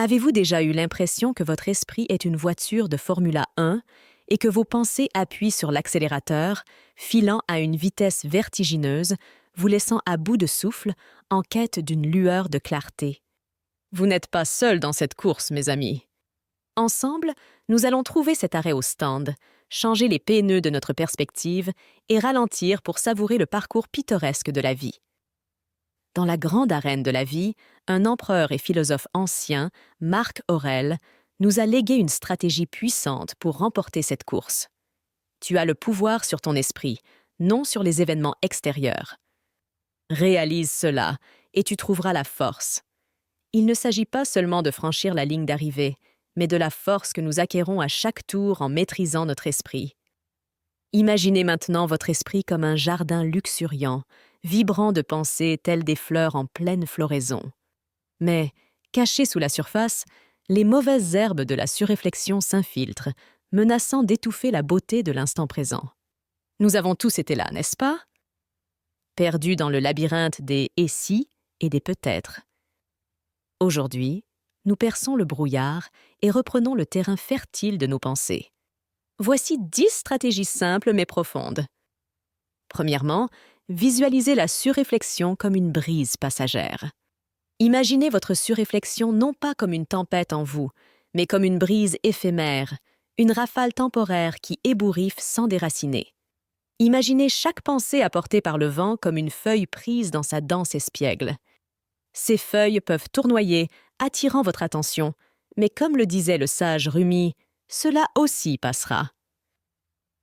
Avez-vous déjà eu l'impression que votre esprit est une voiture de Formula 1 et que vos pensées appuient sur l'accélérateur, filant à une vitesse vertigineuse, vous laissant à bout de souffle, en quête d'une lueur de clarté? Vous n'êtes pas seul dans cette course, mes amis. Ensemble, nous allons trouver cet arrêt au stand, changer les pneus de notre perspective et ralentir pour savourer le parcours pittoresque de la vie. Dans la grande arène de la vie, un empereur et philosophe ancien, Marc Aurèle, nous a légué une stratégie puissante pour remporter cette course. Tu as le pouvoir sur ton esprit, non sur les événements extérieurs. Réalise cela et tu trouveras la force. Il ne s'agit pas seulement de franchir la ligne d'arrivée, mais de la force que nous acquérons à chaque tour en maîtrisant notre esprit. Imaginez maintenant votre esprit comme un jardin luxuriant, vibrant de pensées telles des fleurs en pleine floraison. Mais, cachées sous la surface, les mauvaises herbes de la surréflexion s'infiltrent, menaçant d'étouffer la beauté de l'instant présent. Nous avons tous été là, n'est-ce pas? Perdus dans le labyrinthe des « et si » et des « peut-être ». Aujourd'hui, nous perçons le brouillard et reprenons le terrain fertile de nos pensées. Voici 10 stratégies simples mais profondes. Premièrement, visualisez la surréflexion comme une brise passagère. Imaginez votre surréflexion non pas comme une tempête en vous, mais comme une brise éphémère, une rafale temporaire qui ébouriffe sans déraciner. Imaginez chaque pensée apportée par le vent comme une feuille prise dans sa danse espiègle. Ces feuilles peuvent tournoyer, attirant votre attention, mais comme le disait le sage Rumi, cela aussi passera.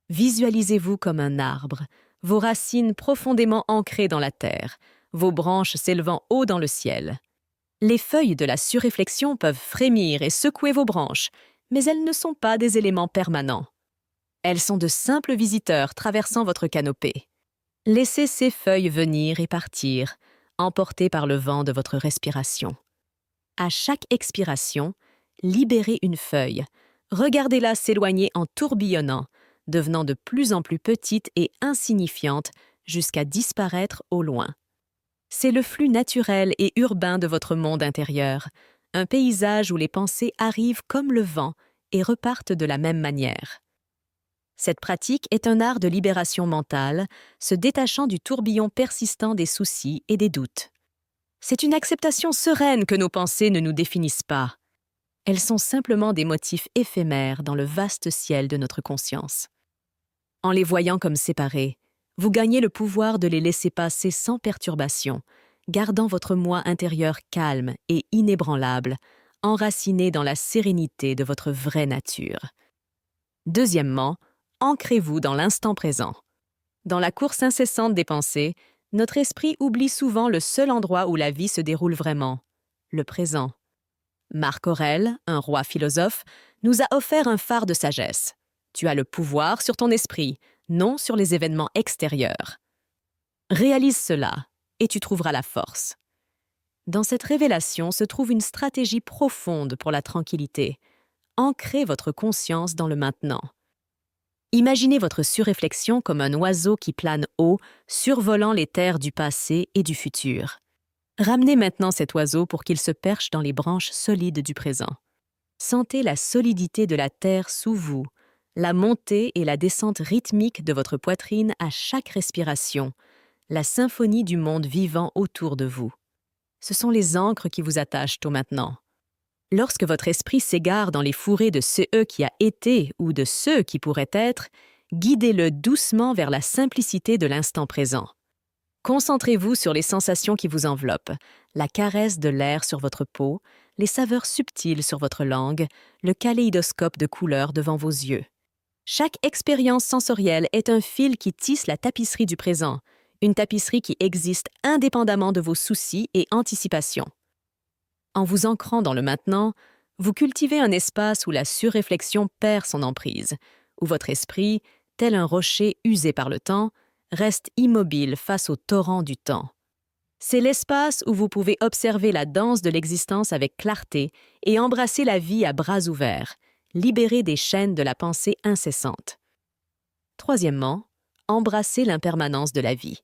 Visualisez-vous comme un arbre, vos racines profondément ancrées dans la terre, vos branches s'élevant haut dans le ciel. Les feuilles de la surréflexion peuvent frémir et secouer vos branches, mais elles ne sont pas des éléments permanents. Elles sont de simples visiteurs traversant votre canopée. Laissez ces feuilles venir et partir, emportées par le vent de votre respiration. À chaque expiration, libérez une feuille. Regardez-la s'éloigner en tourbillonnant, devenant de plus en plus petite et insignifiante jusqu'à disparaître au loin. C'est le flux naturel et urbain de votre monde intérieur, un paysage où les pensées arrivent comme le vent et repartent de la même manière. Cette pratique est un art de libération mentale, se détachant du tourbillon persistant des soucis et des doutes. C'est une acceptation sereine que nos pensées ne nous définissent pas. Elles sont simplement des motifs éphémères dans le vaste ciel de notre conscience. En les voyant comme séparés, vous gagnez le pouvoir de les laisser passer sans perturbation, gardant votre moi intérieur calme et inébranlable, enraciné dans la sérénité de votre vraie nature. Deuxièmement, ancrez-vous dans l'instant présent. Dans la course incessante des pensées, notre esprit oublie souvent le seul endroit où la vie se déroule vraiment, le présent. Marc Aurèle, un roi philosophe, nous a offert un phare de sagesse. Tu as le pouvoir sur ton esprit, non sur les événements extérieurs. Réalise cela, et tu trouveras la force. Dans cette révélation se trouve une stratégie profonde pour la tranquillité. Ancrez votre conscience dans le maintenant. Imaginez votre surréflexion comme un oiseau qui plane haut, survolant les terres du passé et du futur. Ramenez maintenant cet oiseau pour qu'il se perche dans les branches solides du présent. Sentez la solidité de la terre sous vous, la montée et la descente rythmique de votre poitrine à chaque respiration, la symphonie du monde vivant autour de vous. Ce sont les ancres qui vous attachent au maintenant. Lorsque votre esprit s'égare dans les fourrés de ce qui a été ou de ce qui pourrait être, guidez-le doucement vers la simplicité de l'instant présent. Concentrez-vous sur les sensations qui vous enveloppent, la caresse de l'air sur votre peau, les saveurs subtiles sur votre langue, le kaléidoscope de couleurs devant vos yeux. Chaque expérience sensorielle est un fil qui tisse la tapisserie du présent, une tapisserie qui existe indépendamment de vos soucis et anticipations. En vous ancrant dans le maintenant, vous cultivez un espace où la surréflexion perd son emprise, où votre esprit, tel un rocher usé par le temps, reste immobile face au torrent du temps. C'est l'espace où vous pouvez observer la danse de l'existence avec clarté et embrasser la vie à bras ouverts, libéré des chaînes de la pensée incessante. Troisièmement, embrasser l'impermanence de la vie.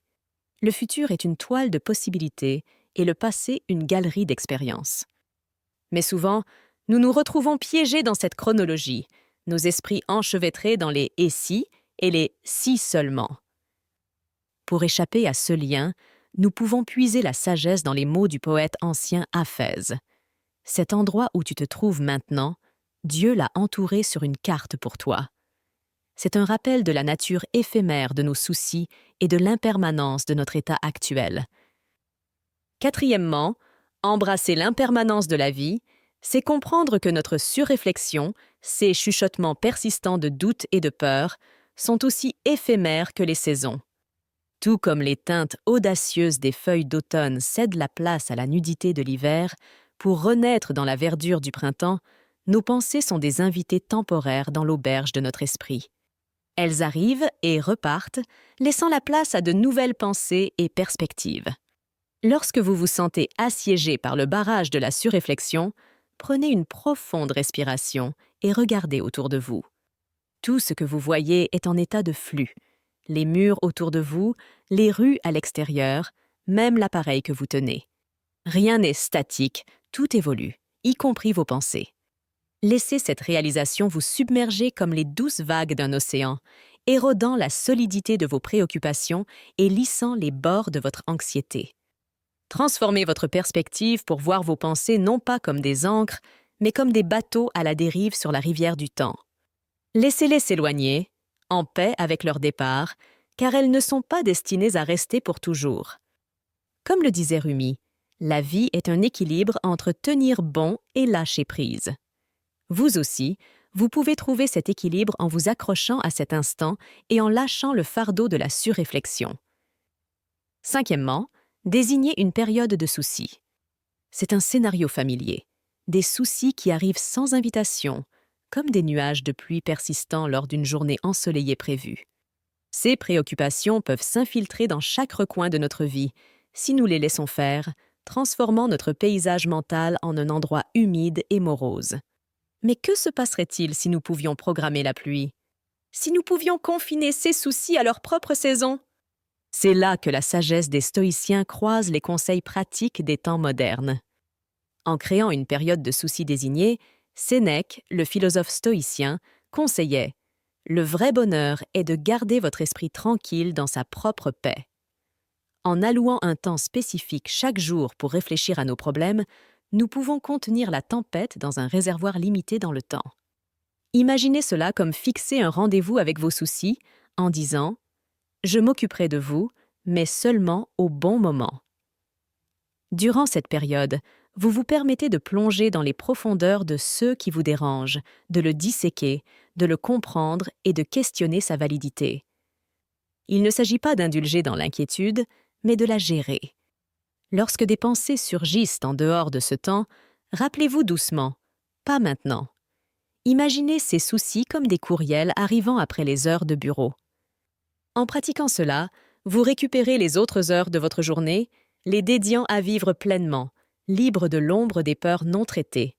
Le futur est une toile de possibilités et le passé une galerie d'expériences. Mais souvent, nous nous retrouvons piégés dans cette chronologie, nos esprits enchevêtrés dans les « et si » et les « si seulement ». Pour échapper à ce lien, nous pouvons puiser la sagesse dans les mots du poète ancien Aphèse. Cet endroit où tu te trouves maintenant, Dieu l'a entouré sur une carte pour toi. C'est un rappel de la nature éphémère de nos soucis et de l'impermanence de notre état actuel. Quatrièmement, embrasser l'impermanence de la vie, c'est comprendre que notre surréflexion, ces chuchotements persistants de doute et de peur, sont aussi éphémères que les saisons. Tout comme les teintes audacieuses des feuilles d'automne cèdent la place à la nudité de l'hiver, pour renaître dans la verdure du printemps, nos pensées sont des invités temporaires dans l'auberge de notre esprit. Elles arrivent et repartent, laissant la place à de nouvelles pensées et perspectives. Lorsque vous vous sentez assiégé par le barrage de la surréflexion, prenez une profonde respiration et regardez autour de vous. Tout ce que vous voyez est en état de flux. Les murs autour de vous, les rues à l'extérieur, même l'appareil que vous tenez. Rien n'est statique, tout évolue, y compris vos pensées. Laissez cette réalisation vous submerger comme les douces vagues d'un océan, érodant la solidité de vos préoccupations et lissant les bords de votre anxiété. Transformez votre perspective pour voir vos pensées non pas comme des ancres, mais comme des bateaux à la dérive sur la rivière du temps. Laissez-les s'éloigner, en paix avec leur départ, car elles ne sont pas destinées à rester pour toujours. Comme le disait Rumi, la vie est un équilibre entre tenir bon et lâcher prise. Vous aussi, vous pouvez trouver cet équilibre en vous accrochant à cet instant et en lâchant le fardeau de la surréflexion. Cinquièmement, désignez une période de soucis. C'est un scénario familier, des soucis qui arrivent sans invitation, comme des nuages de pluie persistants lors d'une journée ensoleillée prévue. Ces préoccupations peuvent s'infiltrer dans chaque recoin de notre vie, si nous les laissons faire, transformant notre paysage mental en un endroit humide et morose. Mais que se passerait-il si nous pouvions programmer la pluie? Si nous pouvions confiner ces soucis à leur propre saison? C'est là que la sagesse des stoïciens croise les conseils pratiques des temps modernes. En créant une période de soucis désignée, Sénèque, le philosophe stoïcien, conseillait « Le vrai bonheur est de garder votre esprit tranquille dans sa propre paix ». En allouant un temps spécifique chaque jour pour réfléchir à nos problèmes, nous pouvons contenir la tempête dans un réservoir limité dans le temps. Imaginez cela comme fixer un rendez-vous avec vos soucis en disant « Je m'occuperai de vous, mais seulement au bon moment ». Durant cette période, vous vous permettez de plonger dans les profondeurs de ce qui vous dérange, de le disséquer, de le comprendre et de questionner sa validité. Il ne s'agit pas d'indulger dans l'inquiétude, mais de la gérer. Lorsque des pensées surgissent en dehors de ce temps, rappelez-vous doucement, pas maintenant. Imaginez ces soucis comme des courriels arrivant après les heures de bureau. En pratiquant cela, vous récupérez les autres heures de votre journée, les dédiant à vivre pleinement, libre de l'ombre des peurs non traitées.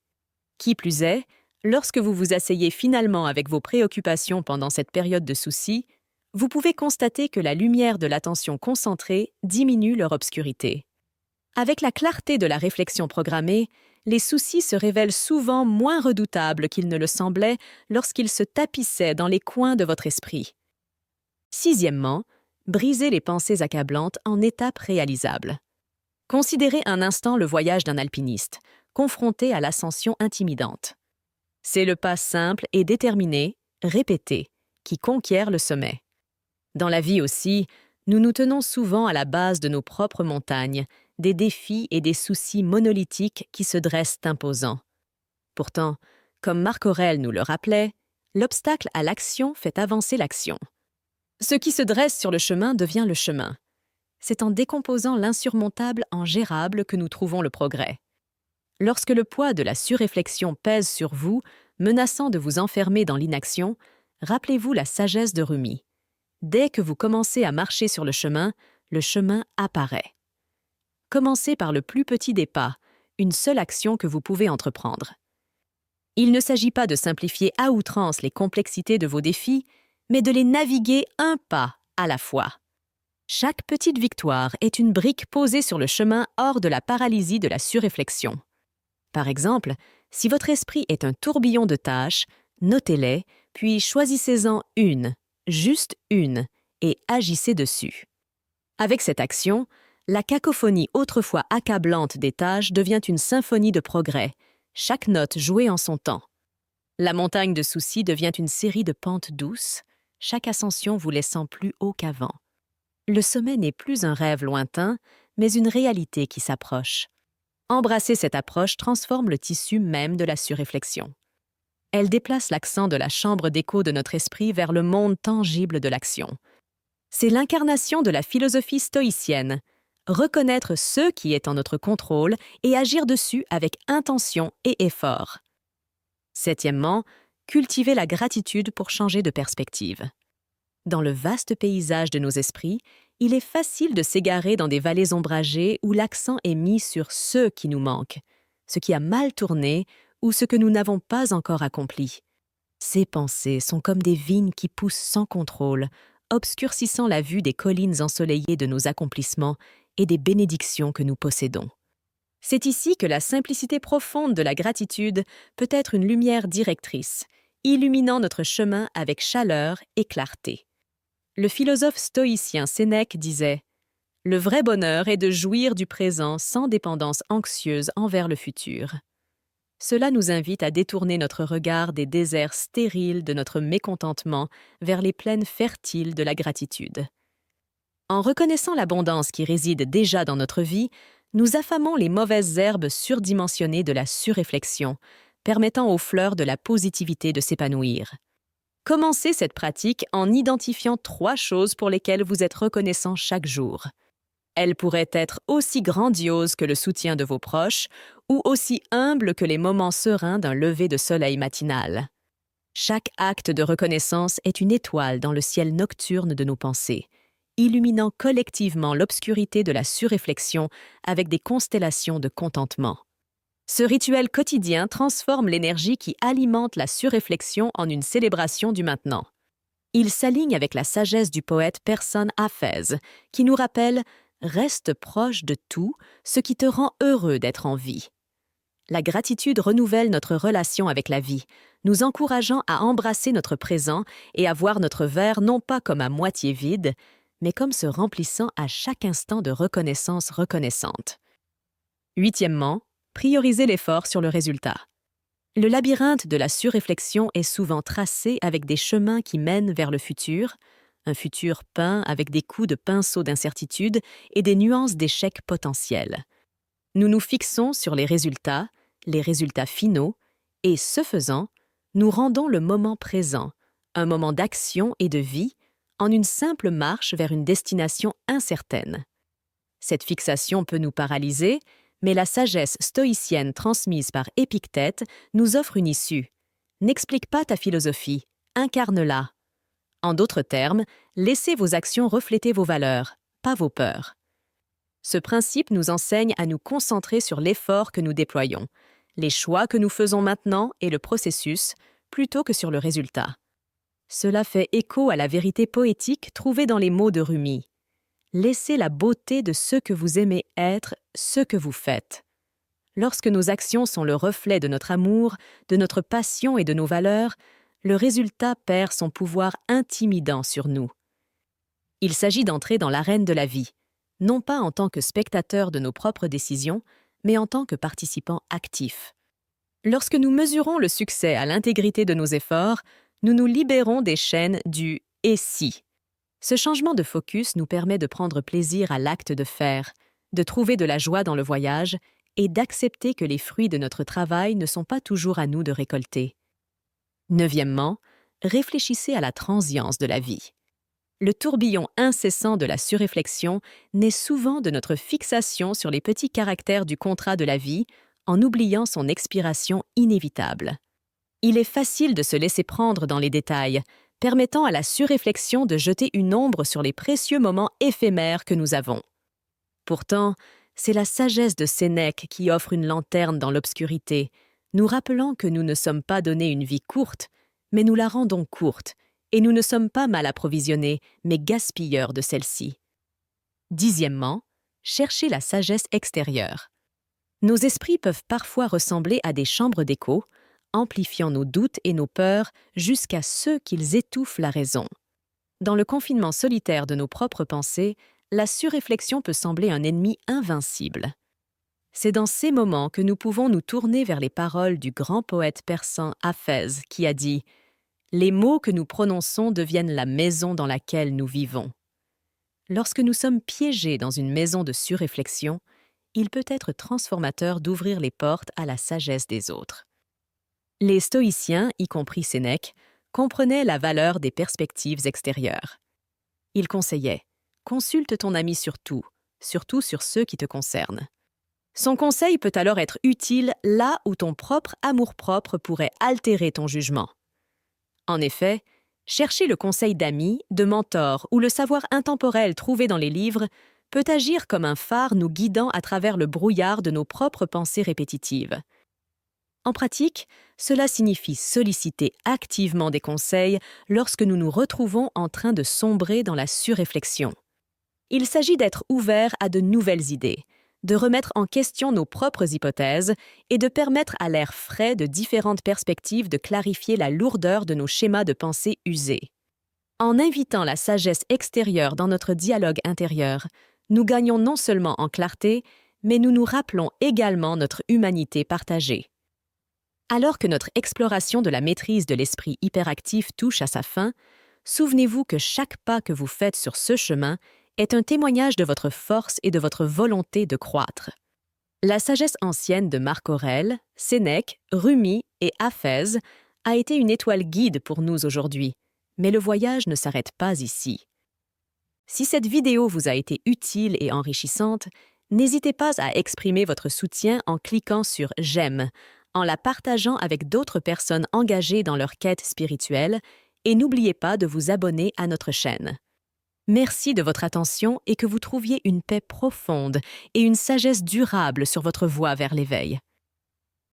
Qui plus est, lorsque vous vous asseyez finalement avec vos préoccupations pendant cette période de soucis, vous pouvez constater que la lumière de l'attention concentrée diminue leur obscurité. Avec la clarté de la réflexion programmée, les soucis se révèlent souvent moins redoutables qu'ils ne le semblaient lorsqu'ils se tapissaient dans les coins de votre esprit. Sixièmement, brisez les pensées accablantes en étapes réalisables. Considérez un instant le voyage d'un alpiniste, confronté à l'ascension intimidante. C'est le pas simple et déterminé, répété, qui conquiert le sommet. Dans la vie aussi, nous nous tenons souvent à la base de nos propres montagnes, des défis et des soucis monolithiques qui se dressent imposants. Pourtant, comme Marc Aurèle nous le rappelait, l'obstacle à l'action fait avancer l'action. Ce qui se dresse sur le chemin devient le chemin. C'est en décomposant l'insurmontable en gérable que nous trouvons le progrès. Lorsque le poids de la surréflexion pèse sur vous, menaçant de vous enfermer dans l'inaction, rappelez-vous la sagesse de Rumi. Dès que vous commencez à marcher sur le chemin apparaît. Commencez par le plus petit des pas, une seule action que vous pouvez entreprendre. Il ne s'agit pas de simplifier à outrance les complexités de vos défis, mais de les naviguer un pas à la fois. Chaque petite victoire est une brique posée sur le chemin hors de la paralysie de la surréflexion. Par exemple, si votre esprit est un tourbillon de tâches, notez-les, puis choisissez-en une, juste une, et agissez dessus. Avec cette action, la cacophonie autrefois accablante des tâches devient une symphonie de progrès, chaque note jouée en son temps. La montagne de soucis devient une série de pentes douces, chaque ascension vous laissant plus haut qu'avant. Le sommet n'est plus un rêve lointain, mais une réalité qui s'approche. Embrasser cette approche transforme le tissu même de la surréflexion. Elle déplace l'accent de la chambre d'écho de notre esprit vers le monde tangible de l'action. C'est l'incarnation de la philosophie stoïcienne, reconnaître ce qui est en notre contrôle et agir dessus avec intention et effort. Septièmement, cultiver la gratitude pour changer de perspective. Dans le vaste paysage de nos esprits, il est facile de s'égarer dans des vallées ombragées où l'accent est mis sur ce qui nous manque, ce qui a mal tourné ou ce que nous n'avons pas encore accompli. Ces pensées sont comme des vignes qui poussent sans contrôle, obscurcissant la vue des collines ensoleillées de nos accomplissements et des bénédictions que nous possédons. C'est ici que la simplicité profonde de la gratitude peut être une lumière directrice, illuminant notre chemin avec chaleur et clarté. Le philosophe stoïcien Sénèque disait « Le vrai bonheur est de jouir du présent sans dépendance anxieuse envers le futur ». Cela nous invite à détourner notre regard des déserts stériles de notre mécontentement vers les plaines fertiles de la gratitude. En reconnaissant l'abondance qui réside déjà dans notre vie, nous affamons les mauvaises herbes surdimensionnées de la surréflexion, permettant aux fleurs de la positivité de s'épanouir. Commencez cette pratique en identifiant 3 choses pour lesquelles vous êtes reconnaissant chaque jour. Elles pourraient être aussi grandioses que le soutien de vos proches ou aussi humbles que les moments sereins d'un lever de soleil matinal. Chaque acte de reconnaissance est une étoile dans le ciel nocturne de nos pensées, illuminant collectivement l'obscurité de la surréflexion avec des constellations de contentement. Ce rituel quotidien transforme l'énergie qui alimente la surréflexion en une célébration du maintenant. Il s'aligne avec la sagesse du poète Persone Hafez, qui nous rappelle « Reste proche de tout ce qui te rend heureux d'être en vie ». La gratitude renouvelle notre relation avec la vie, nous encourageant à embrasser notre présent et à voir notre verre non pas comme à moitié vide, mais comme se remplissant à chaque instant de reconnaissance reconnaissante. Huitièmement, prioriser l'effort sur le résultat. Le labyrinthe de la surréflexion est souvent tracé avec des chemins qui mènent vers le futur, un futur peint avec des coups de pinceau d'incertitude et des nuances d'échecs potentiels. Nous nous fixons sur les résultats finaux, et ce faisant, nous rendons le moment présent, un moment d'action et de vie, en une simple marche vers une destination incertaine. Cette fixation peut nous paralyser, mais la sagesse stoïcienne transmise par Épictète nous offre une issue. N'explique pas ta philosophie, incarne-la. En d'autres termes, laissez vos actions refléter vos valeurs, pas vos peurs. Ce principe nous enseigne à nous concentrer sur l'effort que nous déployons, les choix que nous faisons maintenant et le processus, plutôt que sur le résultat. Cela fait écho à la vérité poétique trouvée dans les mots de Rumi. Laissez la beauté de ce que vous aimez être ce que vous faites. Lorsque nos actions sont le reflet de notre amour, de notre passion et de nos valeurs, le résultat perd son pouvoir intimidant sur nous. Il s'agit d'entrer dans l'arène de la vie, non pas en tant que spectateur de nos propres décisions, mais en tant que participant actif. Lorsque nous mesurons le succès à l'intégrité de nos efforts, nous nous libérons des chaînes du « et si ». Ce changement de focus nous permet de prendre plaisir à l'acte de faire, de trouver de la joie dans le voyage et d'accepter que les fruits de notre travail ne sont pas toujours à nous de récolter. Neuvièmement, réfléchissez à la transience de la vie. Le tourbillon incessant de la surréflexion naît souvent de notre fixation sur les petits caractères du contrat de la vie en oubliant son expiration inévitable. Il est facile de se laisser prendre dans les détails, permettant à la surréflexion de jeter une ombre sur les précieux moments éphémères que nous avons. Pourtant, c'est la sagesse de Sénèque qui offre une lanterne dans l'obscurité, nous rappelant que nous ne sommes pas donnés une vie courte, mais nous la rendons courte, et nous ne sommes pas mal approvisionnés, mais gaspilleurs de celle-ci. Dixièmement, cherchez la sagesse extérieure. Nos esprits peuvent parfois ressembler à des chambres d'écho, amplifiant nos doutes et nos peurs jusqu'à ce qu'ils étouffent la raison. Dans le confinement solitaire de nos propres pensées, la surréflexion peut sembler un ennemi invincible. C'est dans ces moments que nous pouvons nous tourner vers les paroles du grand poète persan Hafiz qui a dit « Les mots que nous prononçons deviennent la maison dans laquelle nous vivons ». Lorsque nous sommes piégés dans une maison de surréflexion, il peut être transformateur d'ouvrir les portes à la sagesse des autres. Les stoïciens, y compris Sénèque, comprenaient la valeur des perspectives extérieures. Ils conseillaient « Consulte ton ami sur tout, surtout sur ceux qui te concernent ». Son conseil peut alors être utile là où ton propre amour-propre pourrait altérer ton jugement. En effet, chercher le conseil d'amis, de mentors ou le savoir intemporel trouvé dans les livres peut agir comme un phare nous guidant à travers le brouillard de nos propres pensées répétitives. En pratique, cela signifie solliciter activement des conseils lorsque nous nous retrouvons en train de sombrer dans la surréflexion. Il s'agit d'être ouvert à de nouvelles idées, de remettre en question nos propres hypothèses et de permettre à l'air frais de différentes perspectives de clarifier la lourdeur de nos schémas de pensée usés. En invitant la sagesse extérieure dans notre dialogue intérieur, nous gagnons non seulement en clarté, mais nous nous rappelons également notre humanité partagée. Alors que notre exploration de la maîtrise de l'esprit hyperactif touche à sa fin, souvenez-vous que chaque pas que vous faites sur ce chemin est un témoignage de votre force et de votre volonté de croître. La sagesse ancienne de Marc Aurèle, Sénèque, Rumi et Hafiz a été une étoile guide pour nous aujourd'hui, mais le voyage ne s'arrête pas ici. Si cette vidéo vous a été utile et enrichissante, n'hésitez pas à exprimer votre soutien en cliquant sur « J'aime », en la partageant avec d'autres personnes engagées dans leur quête spirituelle, et n'oubliez pas de vous abonner à notre chaîne. Merci de votre attention et que vous trouviez une paix profonde et une sagesse durable sur votre voie vers l'éveil.